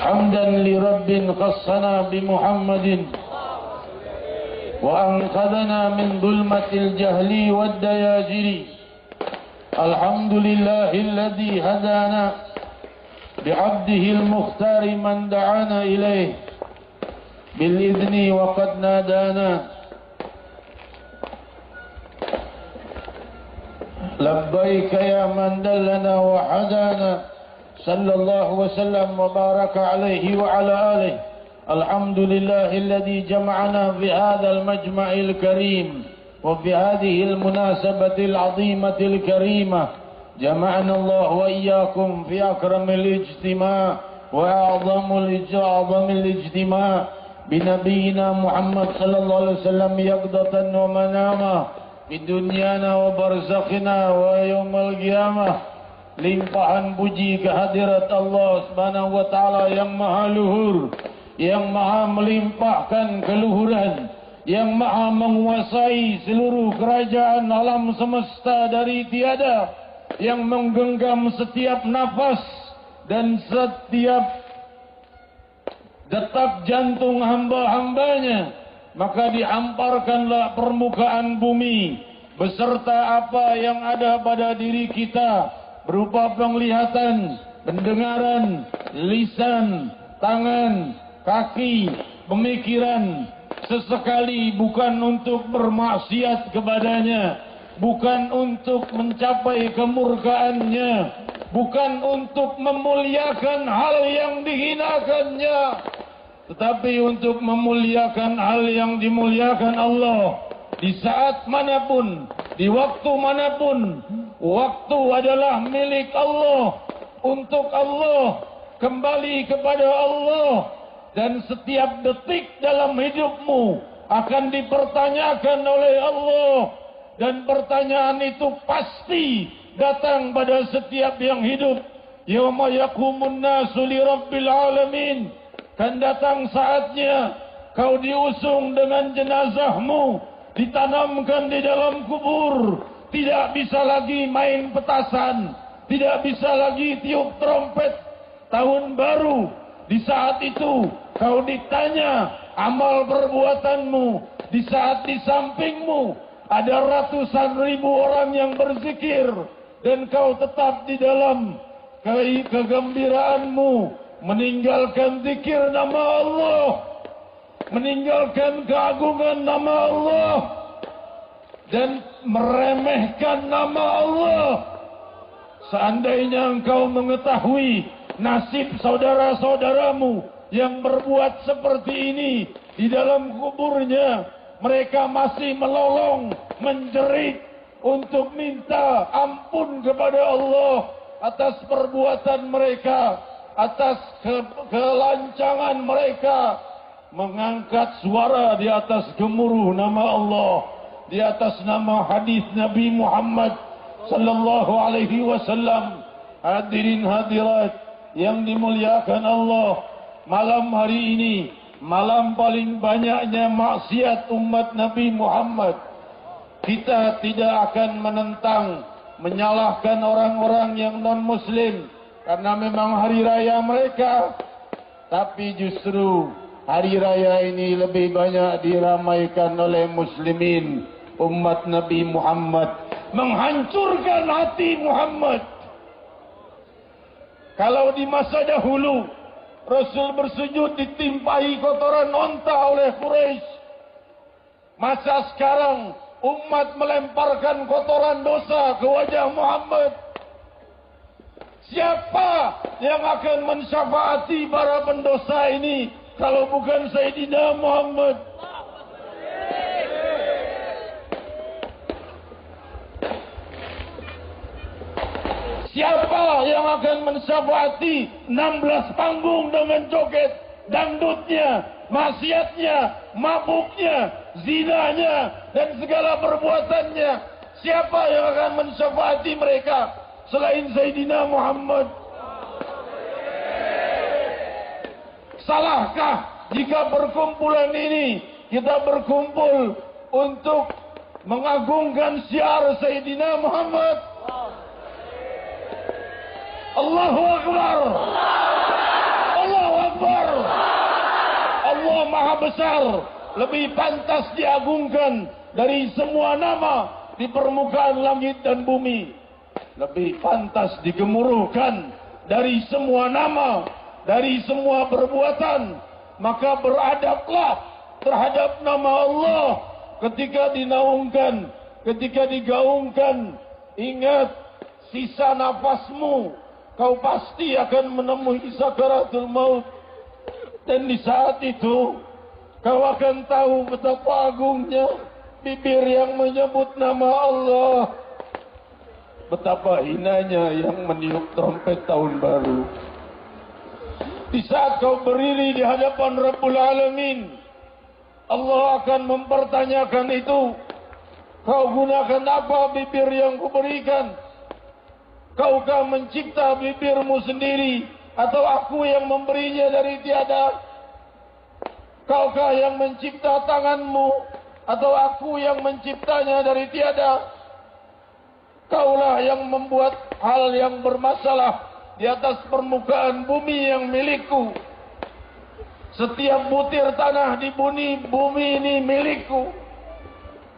حمدا لرب خصنا بمحمد وأنقذنا من ظلمة الجهل والدياجر. الحمد لله الذي هدانا بعبده المختار من دعانا إليه بالإذن وقد نادانا. لبيك يا من دلنا وحدانا صلى الله وسلم وبارك عليه وعلى آله. الحمد لله الذي جمعنا في هذا المجمع الكريم وفي هذه المناسبة العظيمة الكريمة. جمعنا الله وإياكم في أكرم الاجتماع وأعظم الاجتماع بنبينا محمد صلى الله عليه وسلم يقظة ومناما في دنيانا وبرزخنا ويوم القيامة. Limpahan puji kehadirat Allah Subhanahu wa taala yang maha luhur, yang maha melimpahkan keluhuran, yang maha menguasai seluruh kerajaan alam semesta dari tiada, yang menggenggam setiap nafas dan setiap detak jantung hamba-hambanya. Maka dihamparkanlah permukaan bumi beserta apa yang ada pada diri kita berupa penglihatan, pendengaran, lisan, tangan, kaki, pemikiran, sesekali bukan untuk bermaksiat kepadanya, bukan untuk mencapai kemurkaannya, bukan untuk memuliakan hal yang dihinakannya, tetapi untuk memuliakan hal yang dimuliakan Allah. Di saat manapun, di waktu manapun, waktu adalah milik Allah, untuk Allah, kembali kepada Allah. Dan setiap detik dalam hidupmu akan dipertanyakan oleh Allah. Dan pertanyaan itu pasti datang pada setiap yang hidup. Yauma yaqumun nasu li rabbil alamin. Kan datang saatnya kau diusung dengan jenazahmu, ditanamkan di dalam kubur. Tidak bisa lagi main petasan, tidak bisa lagi tiup trompet tahun baru. Di saat itu kau ditanya amal perbuatanmu. Di saat di sampingmu ada ratusan ribu orang yang berzikir, dan kau tetap di dalam kegembiraanmu meninggalkan zikir nama Allah, meninggalkan keagungan nama Allah, dan meremehkan nama Allah. Seandainya engkau mengetahui nasib saudara-saudaramu yang berbuat seperti ini di dalam kuburnya, mereka masih melolong, menjerit untuk minta ampun kepada Allah atas perbuatan mereka, atas kelancangan mereka, mengangkat suara di atas gemuruh nama Allah, di atas nama hadis Nabi Muhammad sallallahu alaihi wasallam. Hadirin hadirat yang dimuliakan Allah, malam hari ini malam paling banyaknya maksiat umat Nabi Muhammad. Kita tidak akan menentang, menyalahkan orang-orang yang non-muslim karena memang hari raya mereka, tapi justru hari raya ini lebih banyak diramaikan oleh muslimin, umat Nabi Muhammad, menghancurkan hati Muhammad. Kalau di masa dahulu Rasul bersujud ditimpahi kotoran onta oleh Quraisy, masa sekarang umat melemparkan kotoran dosa ke wajah Muhammad. Siapa yang akan mensyafaati para pendosa ini kalau bukan Sayyidina Muhammad? Siapa yang akan mensyafaati 16 panggung dengan joget dangdutnya, maksiatnya, mabuknya, zinanya, dan segala perbuatannya? Siapa yang akan mensyafaati mereka selain Sayyidina Muhammad? Salahkah jika perkumpulan ini kita berkumpul untuk mengagungkan syiar Sayyidina Muhammad? Allahu Akbar. Allahu Akbar. besar, lebih pantas diagungkan dari semua nama di permukaan langit dan bumi. Lebih pantas digemuruhkan dari semua nama, dari semua perbuatan. Maka beradablah terhadap nama Allah ketika dinaungkan, ketika digaungkan. Ingat, sisa nafasmu, kau pasti akan menemui sakaratul maut. Dan di saat itu, kau akan tahu betapa agungnya bibir yang menyebut nama Allah. Betapa hinanya yang meniup trompet tahun baru. Di saat kau berdiri di hadapan Rabbul Alamin, Allah akan mempertanyakan itu. Kau gunakan apa bibir yang kuberikan? Kaukah mencipta bibirmu sendiri, atau aku yang memberinya dari tiada? Kaukah yang mencipta tanganmu, atau aku yang menciptanya dari tiada? Kaulah yang membuat hal yang bermasalah di atas permukaan bumi yang milikku. Setiap butir tanah di bumi ini milikku.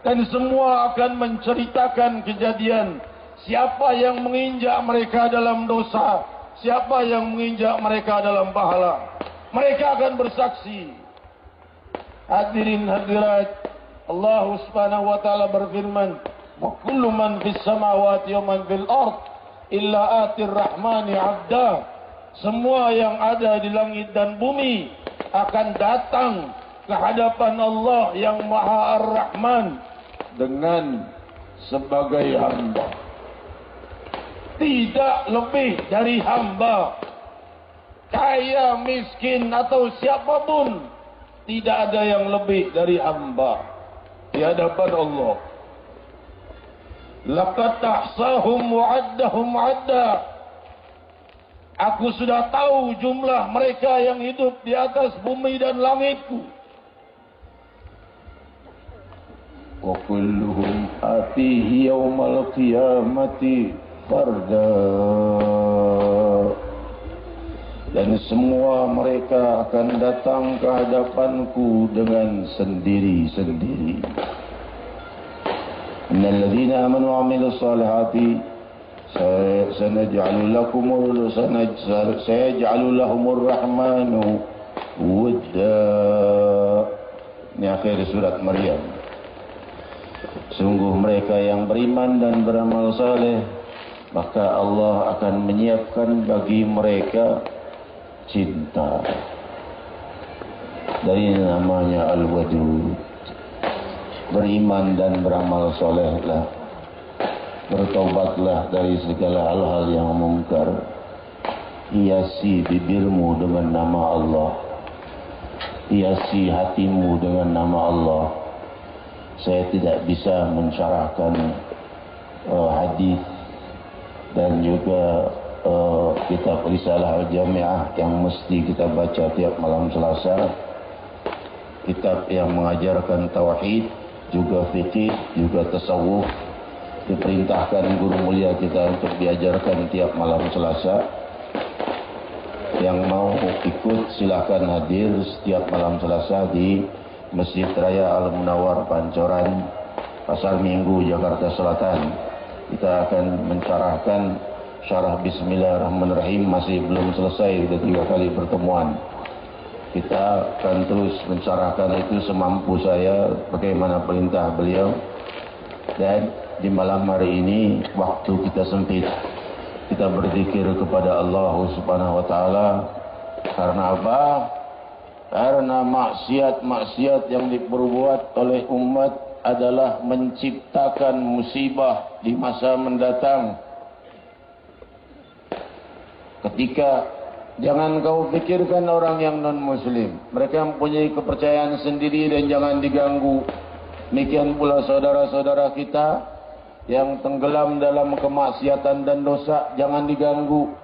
Dan semua akan menceritakan kejadian. Siapa yang menginjak mereka dalam dosa, siapa yang menginjak mereka dalam pahala. Mereka akan bersaksi. Hadirin hadirat, Allah Subhanahu wa taala berfirman, "Wa kullu man fis samawati wa man fil ard illa atir rahmani 'abda." Semua yang ada di langit dan bumi akan datang ke hadapan Allah yang Maha Ar-Rahman dengan sebagai hamba. Tidak lebih dari hamba. Kaya, miskin atau siapapun, tidak ada yang lebih dari hamba di hadapan Allah. Laqad ahsahum wa 'addahum 'adda. Aku sudah tahu jumlah mereka yang hidup di atas bumi dan langitku. Wa kulluhum atihi yawmal qiyamati farda. Dan semua mereka akan datang ke hadapanku dengan sendiri-sendiri. Innal ladzina amanu wa 'amilus salihati sayaj'alu lahumur rahmanu wadda. Ini akhir surat Maryam. Sungguh mereka yang beriman dan beramal saleh, maka Allah akan menyiapkan bagi mereka cinta. Dari namanya Al-Wadud. Beriman dan beramal solehlah. Bertobatlah dari segala hal-hal yang mungkar. Hiasi bibirmu dengan nama Allah. Hiasi hatimu dengan nama Allah. Saya tidak bisa mensyarahkan hadis dan juga kitab Risalah Al-Jami'ah yang mesti kita baca tiap malam Selasa. Kitab yang mengajarkan tauhid, juga fikih, juga tasawuf. Diperintahkan guru mulia kita untuk diajarkan tiap malam Selasa. Yang mau ikut silakan hadir setiap malam Selasa di Masjid Raya Al-Munawwar Pancoran, Pasar Minggu, Jakarta Selatan. Kita akan mencarahkan syarah Bismillahirrahmanirrahim. Masih belum selesai, sudah 3 kali pertemuan. Kita akan terus mencarahkan itu semampu saya, bagaimana perintah beliau. Dan di malam hari ini, waktu kita sempit, kita berzikir kepada Allah Subhanahu wa taala. Karena apa? Karena maksiat-maksiat yang diperbuat oleh umat adalah menciptakan musibah di masa mendatang. Ketika jangan kau pikirkan orang yang non-muslim, mereka mempunyai kepercayaan sendiri dan jangan diganggu. Demikian pula saudara-saudara kita yang tenggelam dalam kemaksiatan dan dosa, jangan diganggu.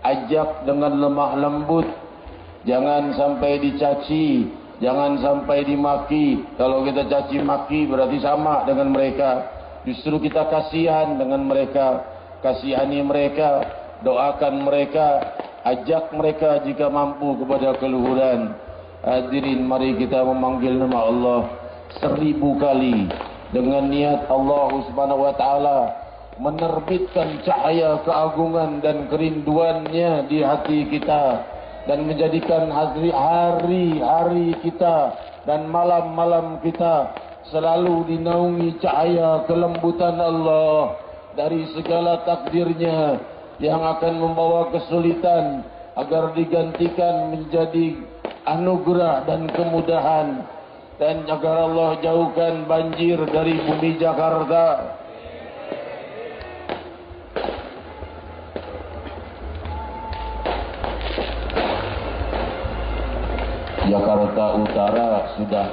Ajak dengan lemah lembut. Jangan sampai dicaci, jangan sampai dimaki. Kalau kita caci maki berarti sama dengan mereka. Justru kita kasihan dengan mereka, kasihani mereka, doakan mereka, ajak mereka jika mampu kepada keluhuran. Hadirin, mari kita memanggil nama Allah 1000 kali dengan niat Allah Subhanahu wa taala menerbitkan cahaya keagungan dan kerinduannya di hati kita dan menjadikan hari-hari kita dan malam-malam kita selalu dinaungi cahaya kelembutan Allah dari segala takdirnya yang akan membawa kesulitan agar digantikan menjadi anugerah dan kemudahan, dan agar Allah jauhkan banjir dari bumi Jakarta. Jakarta Utara sudah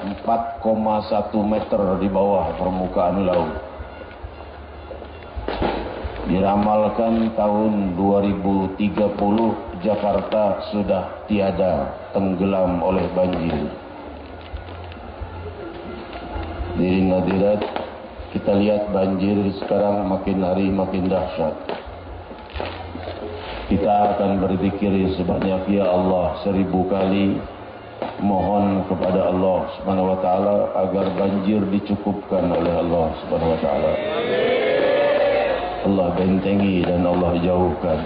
4,1 meter di bawah permukaan laut. Diramalkan tahun 2030 Jakarta sudah tiada, tenggelam oleh banjir. Hadirin hadirat, kita lihat banjir sekarang makin hari makin dahsyat. Kita akan berzikir sebanyak ya Allah 1000 kali, mohon kepada Allah Subhanahu wa taala agar banjir dicukupkan oleh Allah Subhanahu wa taala. Allah bentengi dan Allah jauhkan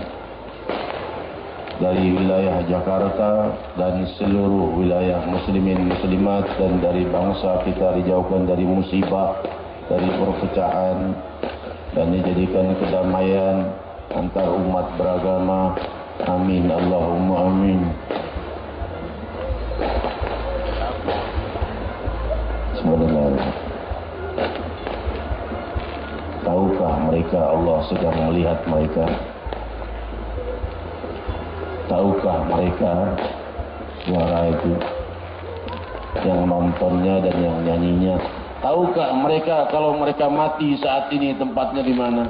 dari wilayah Jakarta dan seluruh wilayah muslimin muslimat, dan dari bangsa kita dijauhkan dari musibah, dari perpecahan, dan dijadikan kedamaian antar umat beragama. Amin Allahumma amin. Bismillahirrahmanirrahim. Tahukah mereka Allah sedang melihat mereka? Tahukah mereka suara itu, yang nontonnya dan yang nyanyinya? Tahukah mereka kalau mereka mati saat ini tempatnya di mana?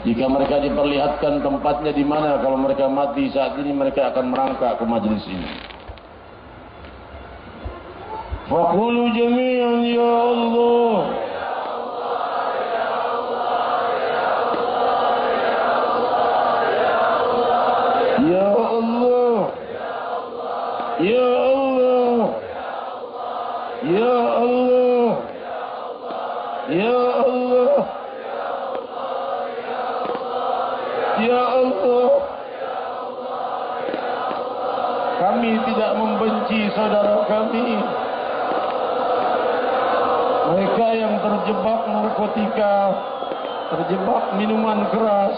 Jika mereka diperlihatkan tempatnya di mana kalau mereka mati saat ini, mereka akan merangkak ke majelis ini. Faqulu jami'an ya Allah. Ya Allah, Ya Allah, Ya Allah, Ya Allah, Ya Allah. Kami tidak membenci saudara kami, mereka yang terjebak narkotika, terjebak minuman keras,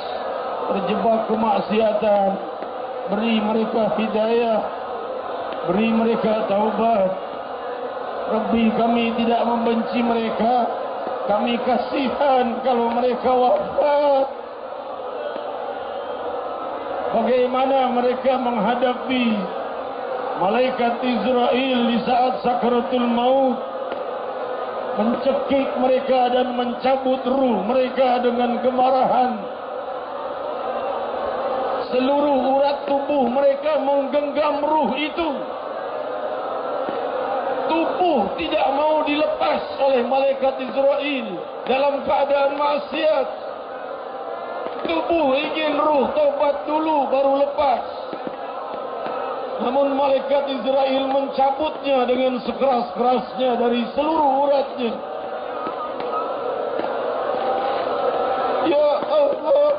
terjebak kemaksiatan. Beri mereka hidayah, beri mereka taubat. Rabbi, kami tidak membenci mereka, kami kasihan kalau mereka wafat. Bagaimana mereka menghadapi malaikat Israel di saat sakaratul maut, mencekik mereka dan mencabut ruh mereka dengan kemarahan. Seluruh urat tubuh mereka menggenggam ruh itu. Tubuh tidak mau dilepas oleh malaikat Israel dalam keadaan maksiat. Tubuh ingin ruh taubat dulu baru lepas. Namun malaikat Israel mencabutnya dengan sekeras-kerasnya dari seluruh uratnya. Ya Allah,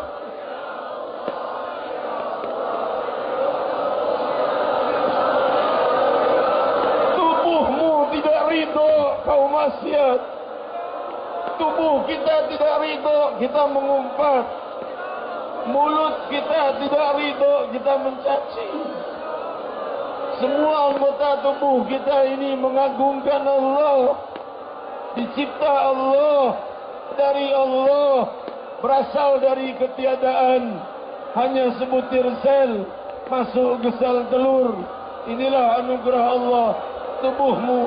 tubuhmu tidak ridho kau maksiat. Tubuh kita tidak ridho kita mengumpat. Mulut kita tidak ridho kita mencaci. Semua anggota tubuh kita ini mengagungkan Allah. Dicipta Allah, dari Allah, berasal dari ketiadaan. Hanya sebutir sel masuk ke sel telur. Inilah anugerah Allah. Tubuhmu,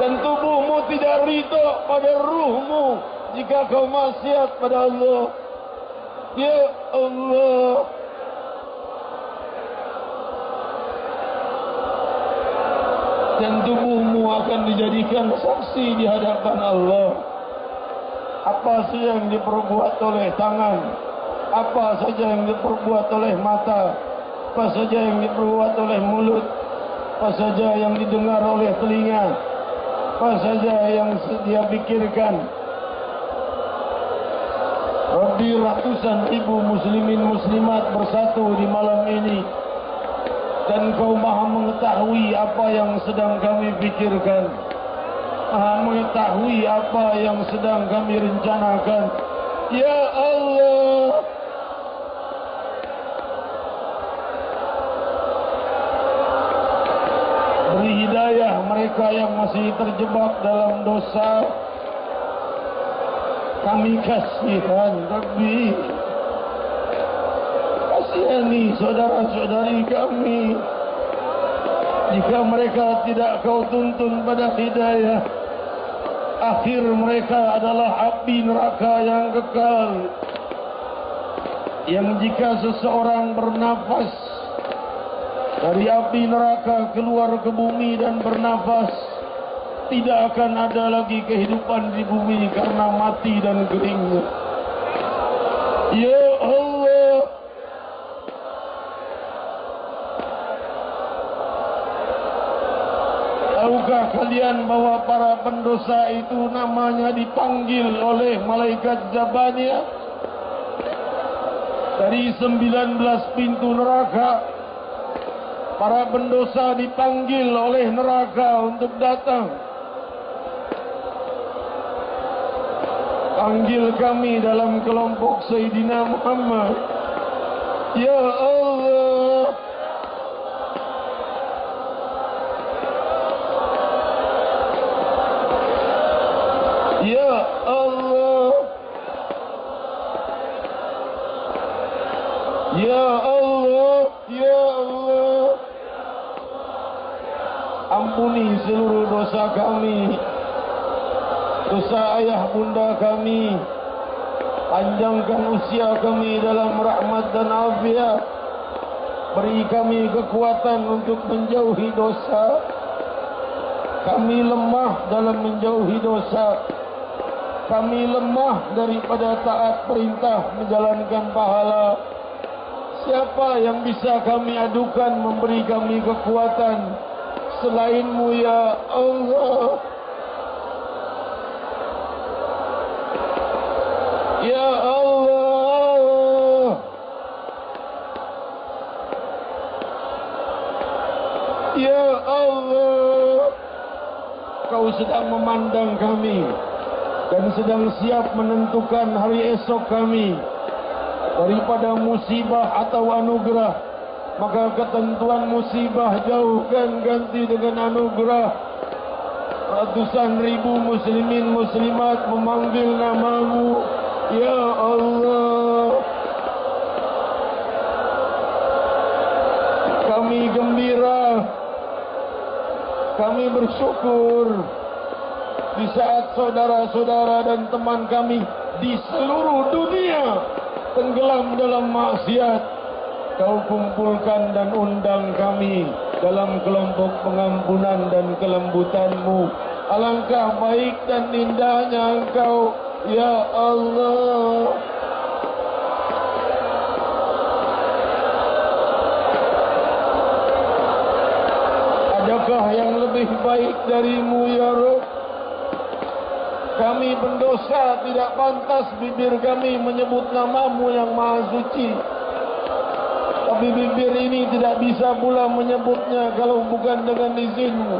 dan tubuhmu tidak ridho pada ruhmu jika kau maksiat pada Allah. Ya Allah, dan tubuhmu akan dijadikan saksi di hadapan Allah. Apa saja yang diperbuat oleh tangan, apa saja yang diperbuat oleh mata, apa saja yang diperbuat oleh mulut, apa saja yang didengar oleh telinga, apa saja yang dia pikirkan. Lebih ratusan ribu muslimin muslimat bersatu di malam ini, dan Kau maha mengetahui apa yang sedang kami pikirkan, maha mengetahui apa yang sedang kami rencanakan. Ya Allah, beri hidayah mereka yang masih terjebak dalam dosa. Kami kasihan, Rabbi. Kasihani saudara-saudari kami. Jika mereka tidak Kau tuntun pada hidayah, akhir mereka adalah api neraka yang kekal. Yang jika seseorang bernafas dari api neraka keluar ke bumi dan bernafas, tidak akan ada lagi kehidupan di bumi karena mati dan keringnya. Ya Allah, tahukah kalian bahwa para pendosa itu namanya dipanggil oleh malaikat Zabaniyah? Dari 19 pintu neraka, para pendosa dipanggil oleh neraka untuk datang. Panggil kami dalam kelompok Sayyidina Muhammad. Ya Allah, Ya Allah, Ya Allah, Ya Allah, ampuni seluruh dosa kami, dosa ayah bunda kami. Panjangkan usia kami dalam rahmat dan afiat. Beri kami kekuatan untuk menjauhi dosa. Kami lemah dalam menjauhi dosa. Kami lemah daripada taat perintah menjalankan pahala. Siapa yang bisa kami adukan memberi kami kekuatan selain-Mu, ya Allah? Ya Allah, Ya Allah, Kau sedang memandang kami dan sedang siap menentukan hari esok kami daripada musibah atau anugerah. Maka ketentuan musibah jauhkan, ganti dengan anugerah. Ratusan ribu muslimin muslimat memanggil nama-Mu, Ya Allah. Kami gembira, kami bersyukur di saat saudara-saudara dan teman kami di seluruh dunia tenggelam dalam maksiat, Kau kumpulkan dan undang kami dalam kelompok pengampunan dan kelembutan-Mu. Alangkah baik dan indahnya Engkau, Ya Allah. Adakah yang lebih baik dari-Mu, Ya Rabb? Kami pendosa, tidak pantas bibir kami menyebut nama-Mu yang maha suci. Tapi bibir ini tidak bisa pula menyebutnya kalau bukan dengan izin-Mu.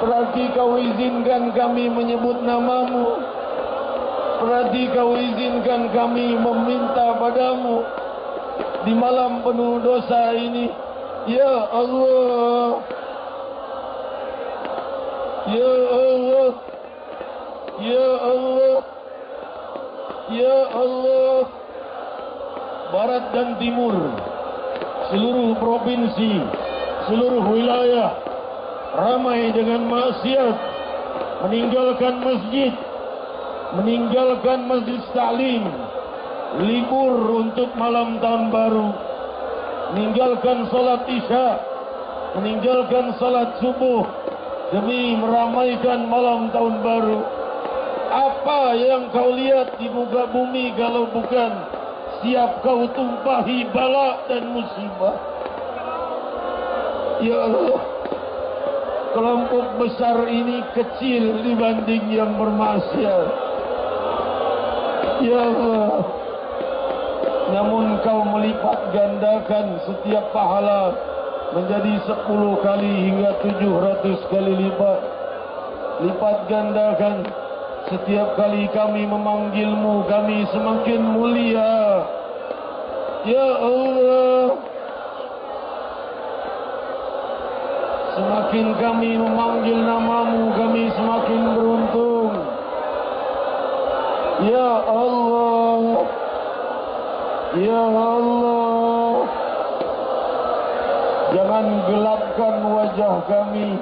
Berarti Kau izinkan kami menyebut nama-Mu. Berarti Kau izinkan kami meminta padamu di malam penuh dosa ini. Ya Allah, Ya Allah, Ya Allah, Ya Allah. Barat dan timur, seluruh provinsi, seluruh wilayah ramai dengan maksiat, meninggalkan masjid, meninggalkan majlis taklim, libur untuk malam tahun baru, meninggalkan salat isya, meninggalkan salat subuh demi meramaikan malam tahun baru. Apa yang kau lihat di muka bumi kalau bukan siap kau tumpahi bala dan musibah. Ya Allah, kelompok besar ini kecil dibanding yang bermaksiat. Ya Allah, namun kau melipat gandakan setiap pahala menjadi 10 kali hingga 700 kali lipat. Lipat gandakan setiap kali kami memanggilmu, kami semakin mulia. Ya Allah, semakin kami memanggil namamu, kami semakin beruntung. Ya Allah, Ya Allah, jangan gelapkan wajah kami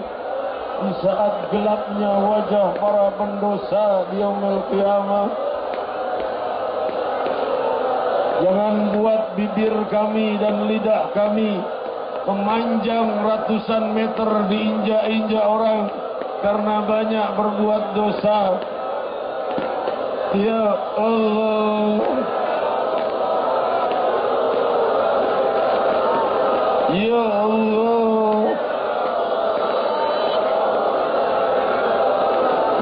di saat gelapnya wajah para pendosa di yaumul qiyamah. Jangan buat bibir kami dan lidah kami memanjang ratusan meter diinjak-injak orang karena banyak berbuat dosa. Ya Allah, Ya Allah,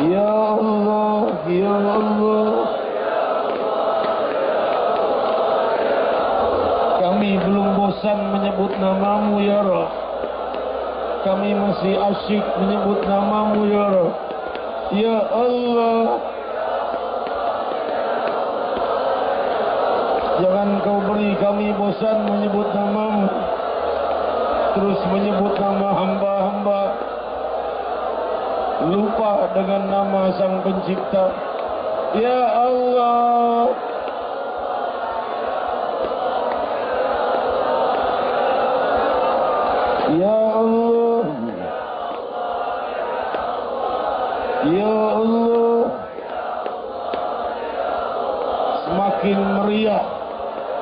Ya Allah, Ya Allah. Kami belum bosan menyebut namamu ya Rabb. Kami masih asyik menyebut namamu ya Rabb. Ya Allah, jangan kau beri kami bosan menyebut namamu, terus menyebut nama hamba-hamba, lupa dengan nama Sang Pencipta. Ya Allah, Ya Allah, Ya Allah, semakin meriah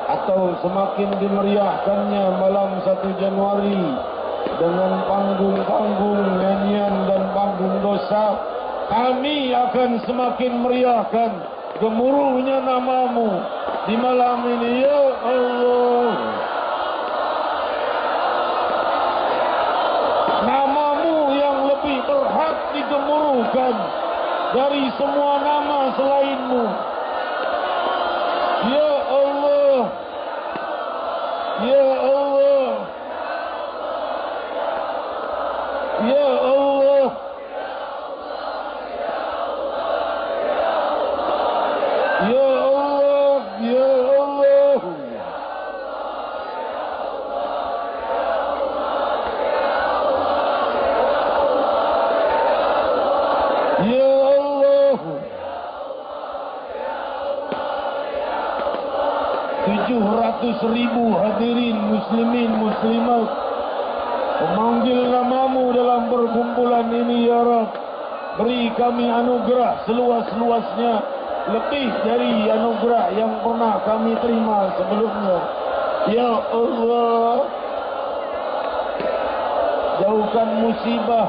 atau semakin dimeriahkannya malam 1 Januari dengan panggung-panggung nyanyian dan panggung dosa, kami akan semakin meriahkan gemuruhnya namamu di malam ini. Ya Allah, namamu yang lebih berhak digemuruhkan dari semua nama selainmu. Ya Allah, Ya Allah, Ya Allah, Ya Allah, Ya Allah. Ya Allah, 700.000 hadirin muslimin muslimat memanggil namamu dalam perkumpulan ini ya Rabb. Beri kami anugerah seluas-luasnya, lebih dari anugerah yang pernah kami terima sebelumnya. Ya Allah, jauhkan musibah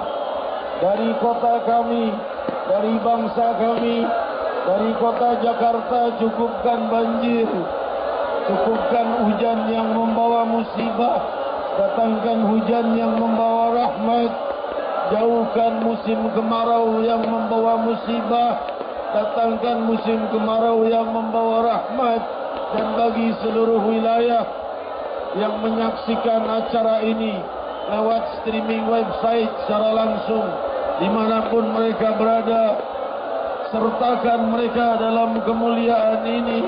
dari kota kami, dari bangsa kami, dari kota Jakarta. Cukupkan banjir, cukupkan hujan yang membawa musibah, datangkan hujan yang membawa rahmat. Jauhkan musim kemarau yang membawa musibah, datangkan musim kemarau yang membawa rahmat. Dan bagi seluruh wilayah yang menyaksikan acara ini lewat streaming website secara langsung, dimanapun mereka berada, sertakan mereka dalam kemuliaan ini.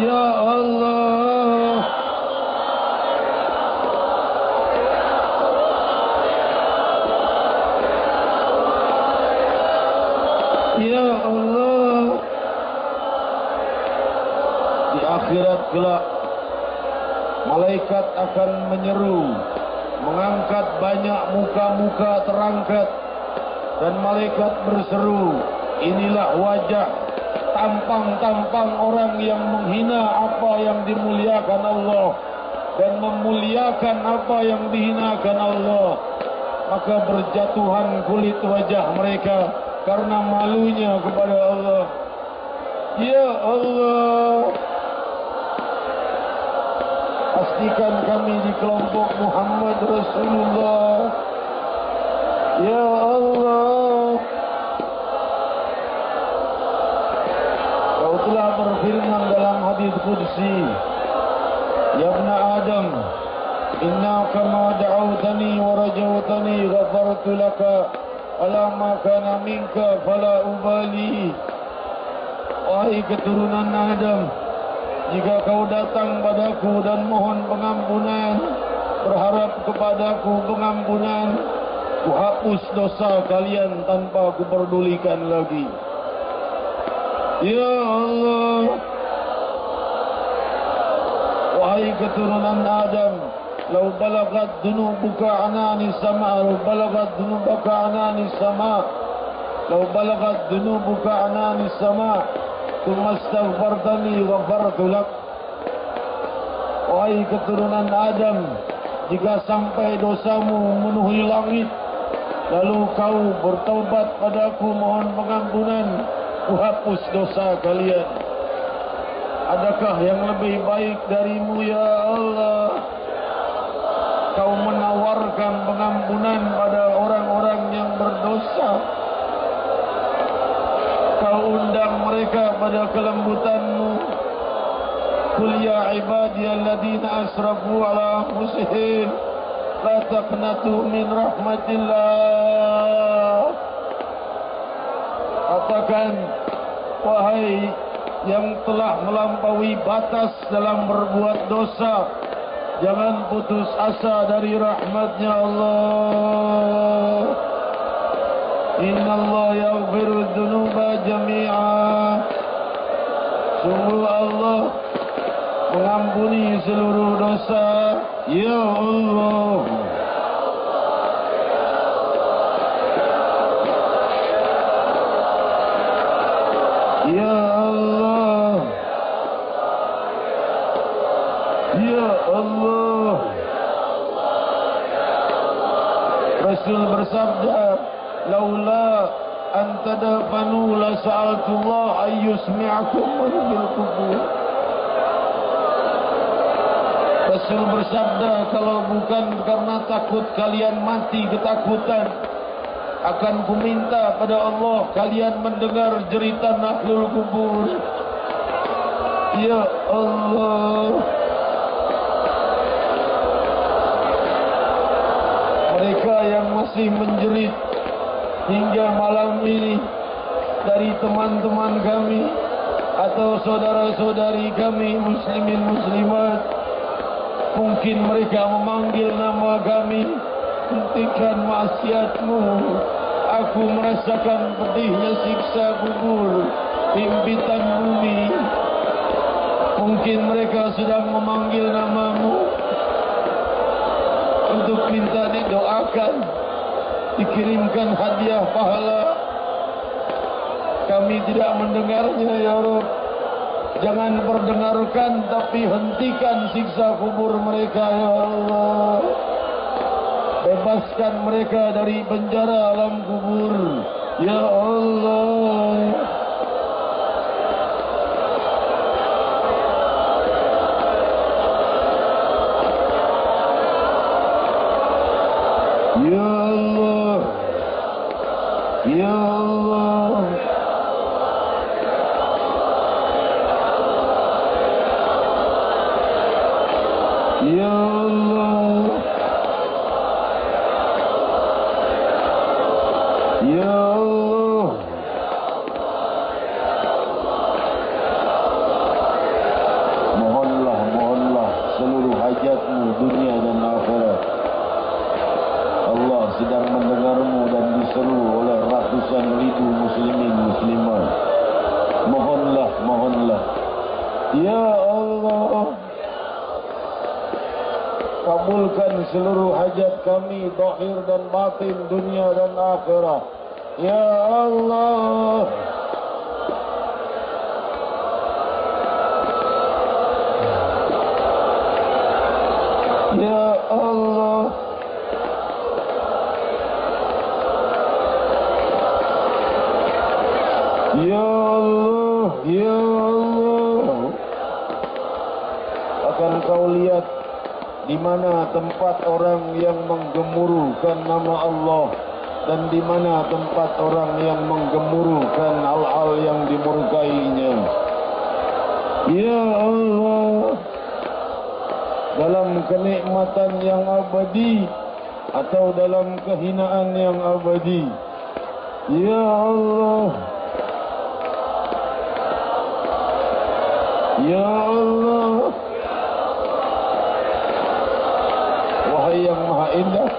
Ya Allah, Ya Allah. Di akhirat kelak, malaikat akan menyeru, mengangkat banyak muka-muka terangkat, dan malaikat berseru, inilah wajah tampang-tampang orang yang menghina apa yang dimuliakan Allah dan memuliakan apa yang dihinakan Allah. Maka berjatuhan kulit wajah mereka karena malunya kepada Allah. Ya Allah, pastikan kami di kelompok Muhammad Rasulullah. Ya Allah, Kau telah berfirman dalam hadis qudsi, Ya ibn Adam, inna kama da'awtani wa rajawtani ghafartu laka ala ma kana minka fala ubali. Wahai keturunan Adam, jika kau datang padaku dan mohon pengampunan, berharap kepadaku pengampunan, ku hapus dosa kalian tanpa ku perdulikan lagi. Ya Allah, wahai keturunan Adam, lau balagat dunubuka anani sama, lau balagat dunubuka anani sama, lau balagat dunubuka anani sama, thumma astaghfartani ghafartu lak. Wahai keturunan Adam, jika sampai dosamu memenuhi langit, lalu kau bertaubat padaku mohon pengampunan, ku hapus dosa kalian. Adakah yang lebih baik darimu ya Allah? Kau menawarkan pengampunan pada orang-orang yang berdosa. Kau undang mereka pada kelembutanmu. Qul ya ibadiyalladzina asrafu ala anfusihim la taqnatu min rahmatillah. Katakan, wahai yang telah melampaui batas dalam berbuat dosa, jangan putus asa dari rahmatnya Allah. Inna Allah yaghfiru dhunuba jami'a. Sungguh Allah mengampuni seluruh dosa. Ya Allah, Ya Allah, Ya Allah. Rasul bersabda, laula an tadafanu la sa'altullah ayyusmi'akum bil qubur. Rasul bersabda, kalau bukan karena takut kalian mati ketakutan, akan kuminta pada Allah kalian mendengar jeritan ahlul kubur. Ya Allah, mereka yang masih menjerit hingga malam ini dari teman-teman kami atau saudara-saudari kami muslimin muslimat, mungkin mereka memanggil nama kami, hentikan maksiatmu. Aku merasakan pedihnya siksa kubur, himpitan bumi. Mungkin mereka sedang memanggil namamu untuk minta didoakan, dikirimkan hadiah pahala. Kami tidak mendengarnya ya Rabb. Jangan perdengarkan, tapi hentikan siksa kubur mereka ya Allah. Bebaskan mereka dari penjara alam kubur ya Allah. Ya Allah, Ya Allah. Ya Allah, Ya Allah. Mohonlah seluruh hajatmu dunia dan akhirat. Allah sedang mendengarmu dan diseru oleh ratusan ribu muslimin muslimat. Mohonlah. Ya Allah, kabulkan seluruh hajat kami zahir dan batin, dunia dan akhirat. Ya Allah, Ya Allah, Ya Allah, Ya Allah. Akan kau lihat di mana tempat orang yang menggemuruhkan nama Allah dan di mana tempat orang yang menggemuruhkan hal-hal yang dimurkainya. Ya Allah, dalam kenikmatan yang abadi atau dalam kehinaan yang abadi. Ya Allah, Ya Allah, wahai yang maha indah,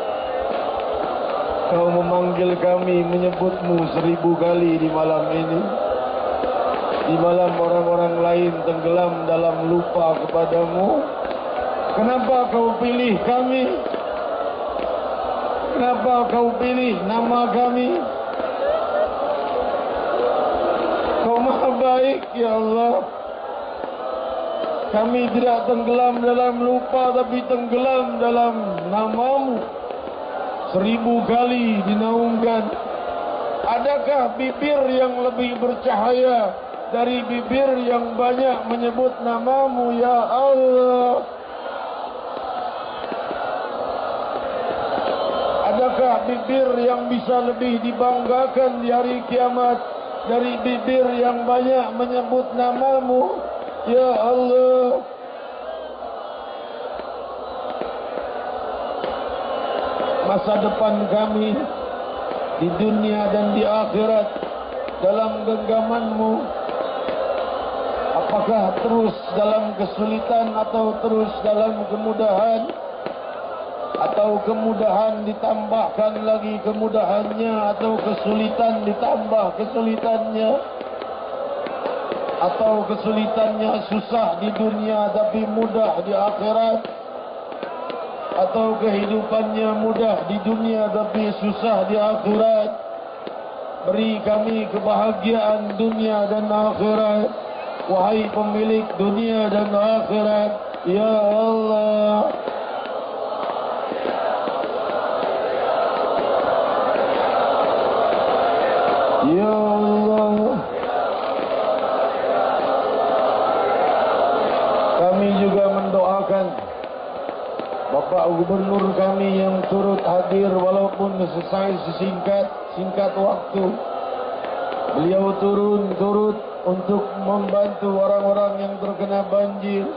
Kau memanggil kami, menyebutmu 1000 kali di malam ini. Di malam orang-orang lain tenggelam dalam lupa kepadamu. Kenapa Kau pilih kami? Kenapa Kau pilih nama kami? Kau maha baik, Ya Allah. Kami tidak tenggelam dalam lupa, tapi tenggelam dalam nama-Mu. 1000 kali dinaungkan. Adakah bibir yang lebih bercahaya dari bibir yang banyak menyebut nama-Mu, Ya Allah? Adakah bibir yang bisa lebih dibanggakan di hari kiamat dari bibir yang banyak menyebut nama-Mu, Ya Allah? Masa depan kami di dunia dan di akhirat dalam genggaman-Mu. Apakah terus dalam kesulitan atau terus dalam kemudahan? Atau kemudahan ditambahkan lagi kemudahannya, atau kesulitan ditambah kesulitannya, atau kesulitannya susah di dunia tapi mudah di akhirat, atau kehidupannya mudah di dunia tapi susah di akhirat. Beri kami kebahagiaan dunia dan akhirat, wahai pemilik dunia dan akhirat, Ya Allah. Ya Allah, kami juga mendoakan Bapak Gubernur kami yang turut hadir walaupun singkat waktu. Beliau turut untuk membantu orang-orang yang terkena banjir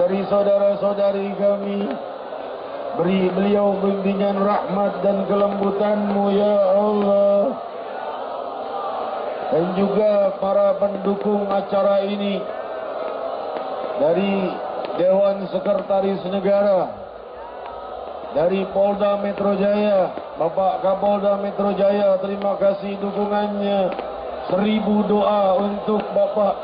dari saudara-saudari kami. Beri beliau bimbingan rahmat dan kelembutan-Mu, Ya Allah. Dan juga para pendukung acara ini dari Dewan Sekretaris Negara, dari Polda Metro Jaya, Bapak Kapolda Metro Jaya, terima kasih dukungannya. 1000 doa untuk Bapak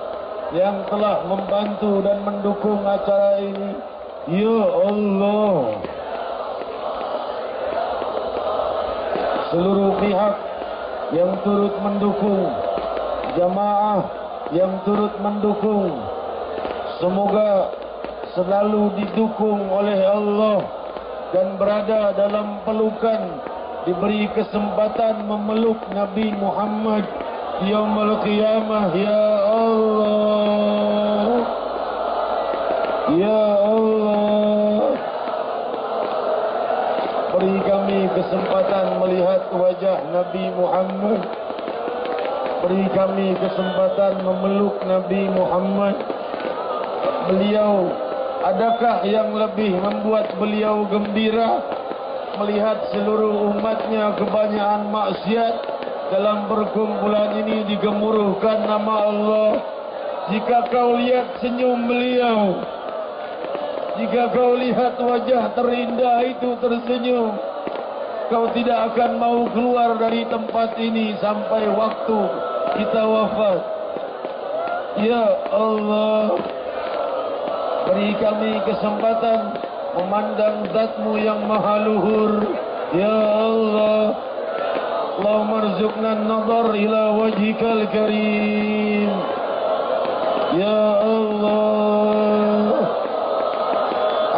yang telah membantu dan mendukung acara ini. Ya Allah, seluruh pihak yang turut mendukung, jamaah yang turut mendukung, semoga selalu didukung oleh Allah dan berada dalam pelukan, diberi kesempatan memeluk Nabi Muhammad di yaumul qiyamah. Ya Allah, Ya Allah, beri kami kesempatan melihat wajah Nabi Muhammad. Beri kami kesempatan memeluk Nabi Muhammad. Beliau, adakah yang lebih membuat beliau gembira melihat seluruh umatnya kebanyakan maksiat dalam perkumpulan ini digemuruhkan nama Allah? Jika kau lihat senyum beliau, jika kau lihat wajah terindah itu tersenyum, kau tidak akan mau keluar dari tempat ini sampai waktu kita wafat. Ya Allah, beri kami kesempatan memandang Zat-Mu yang maha luhur. Ya Allah, Allahumma rzuqna an-nazar ila wajhikal karim. Ya Allah,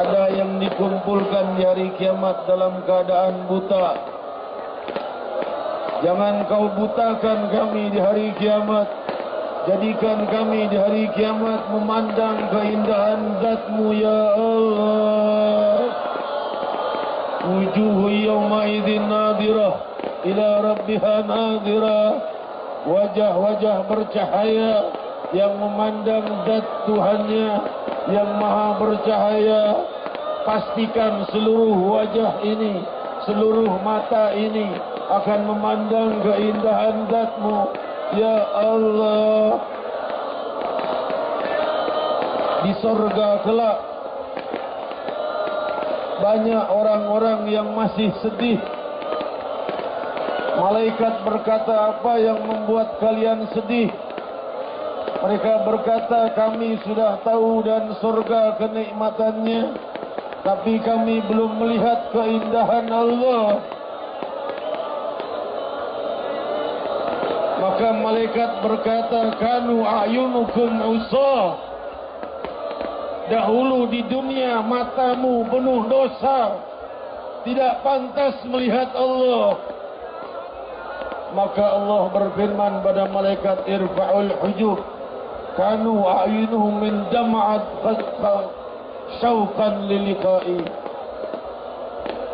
ada yang dikumpulkan di hari kiamat dalam keadaan buta. Jangan kau butakan kami di hari kiamat. Jadikan kami di hari kiamat memandang keindahan Zat-Mu, Ya Allah. wujuhu yawmaidin nadirah ila rabbiha nadirah. Wajah-wajah bercahaya yang memandang zat Tuhannya yang maha bercahaya. Pastikan seluruh wajah ini, seluruh mata ini akan memandang keindahan zat-Mu, ya Allah. Di surga kelak banyak orang-orang yang masih sedih. Malaikat berkata, apa yang membuat kalian sedih? Mereka berkata, kami sudah tahu dan surga kenikmatannya, tapi kami belum melihat keindahan Allah. Maka malaikat berkata, kanu a'yunukum usah. Dahulu di dunia matamu penuh dosa, tidak pantas melihat Allah. Maka Allah berfirman pada malaikat, irfa'ul hujub, kanu a'yunuhum min dam'at syauqan liliqa'i.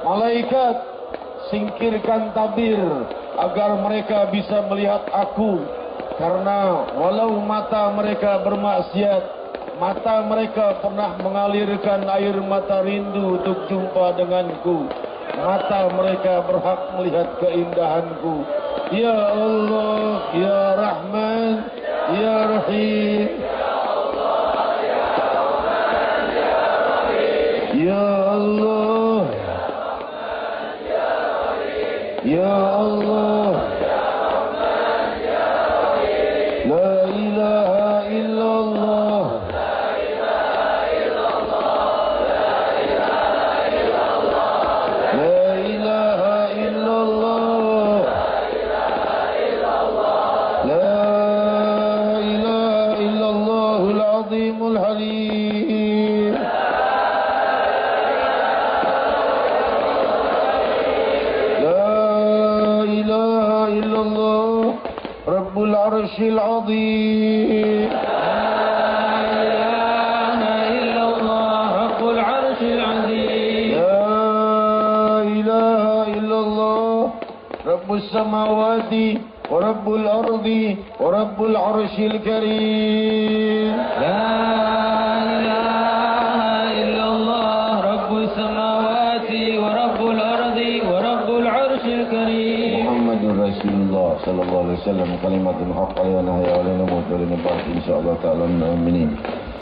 Malaikat, singkirkan tabir agar mereka bisa melihat aku. Karena walau mata mereka bermaksiat, mata mereka pernah mengalirkan air mata rindu untuk jumpa denganku. Mata mereka berhak melihat keindahanku. Ya Allah, Ya Rahman, Ya Rahim. Ya Allah, Ya Allah, La ilaha illallah, La ilaha illallah, La ilaha illallahul azimul halim. Rabbul Arshil Azim. La ilaha illallah, Rabbul Arshil Azim. La ilaha illallah, Rabbus Samawati wa Rabbul Ardi wa Rabbul Arshil Karim. La ilaha illallah, Rabbus Samawati wa Rabbul Ardi wa Rabbul Arshil Karim. Muhammadur Rasulullah sallallahu alaihi wasallam, kalimatun haqq ya nahya wa la namut wa la nabah insyaallah ta'ala. Amin.